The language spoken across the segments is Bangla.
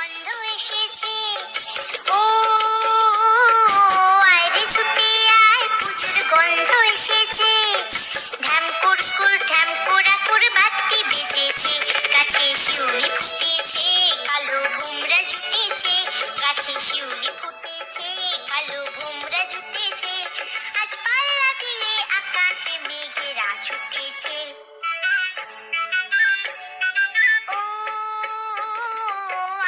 গন্ধ এসেছে। ও আয়রে ছুটে আয়, পুজোর গন্ধ এসেছে। ঢ্যাম কুড়কুড় ঢ্যাম পোড়াকুড় বাতি বেজেছে। গাছে শিউলি ফুটেছে, কালো ভোমরা জুটেছে। গাছে শিউলি ফুটেছে, কালো ভোমরা জুটেছে। আজ পাল্লা দিয়ে আকাশে মেঘেরা ছুটেছে। ও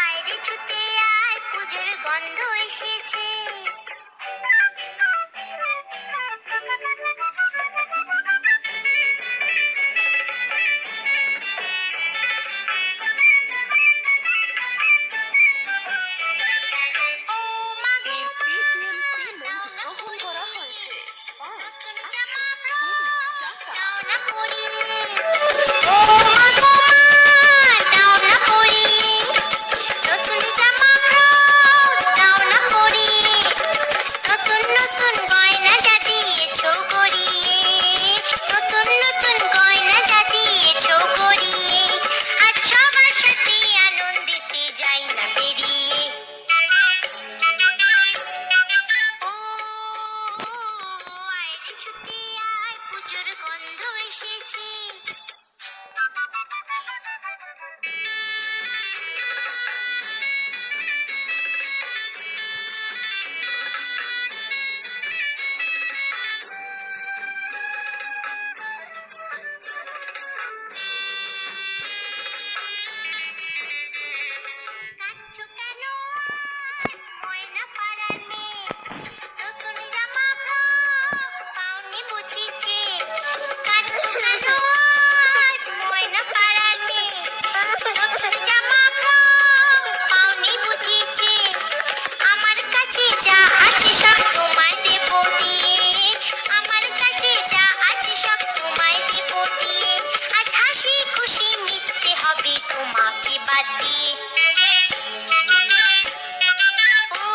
আয়রে ছুটে আয়, পুজোর গন্ধ এসেছে। ও মা গো মা, দাও না পরিয়ে, নতুন জামা দাও না পরিয়ে। ও মা গো মা, দাও না পরিয়ে, নতুন জামা দাও না পরিয়ে। নতুন নতুন গয়না যা দিয়েছো গড়িয়ে, নতুন নতুন গয়না যা দিয়েছো গড়িয়ে। আজ সবার সাথে আনন্দিতে যাই না বেরিয়ে। ও আয়রে ছুটে আয়, পুজোর গন্ধ এসেছে। কাঁদছো কেন আজ ময়না পাড়ার মেয়ে? নতুন জামা পাওনি বুঝিছে। কাঁদছো কেন আজ ময়না পাড়ার মেয়ে? নতুন জামা পাওনি বুঝিছে। আমার কাছে যা আছে সব তোমায় দেব দিয়ে, আমার কাছে যা আছে সব তোমায় দেব দিয়ে। আজ হাসি খুশি মিটতে হবে তোমাকে বাদ দিয়ে। ও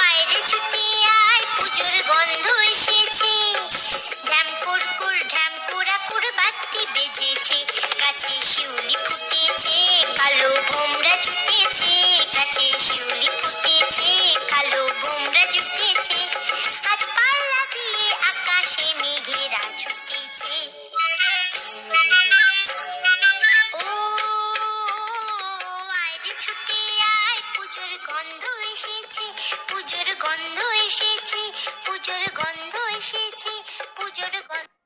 আয়রে ছুটে আয়, পুজোর গন্ধ এসেছে। ঢ্যাম কুড়কুড় ঢ্যাম পোড়াকুড় বাতি বেজেছে। গাছে শিউলি ফুটেছে, কালো ভোমরা জুটেছে। গাছে শিউলি ফুটেছে, কালো ভোমরা জুটেছে। আজ পাল্লা দিয়ে আকাশে মেঘেরা ছুটেছে। ও আয়রে ছুটে আয়, পুজোর গন্ধ এসেছে। পুজোর গন্ধ এসেছে, পুজোর গন্ধ এসেছে, পুজোর গন্ধ।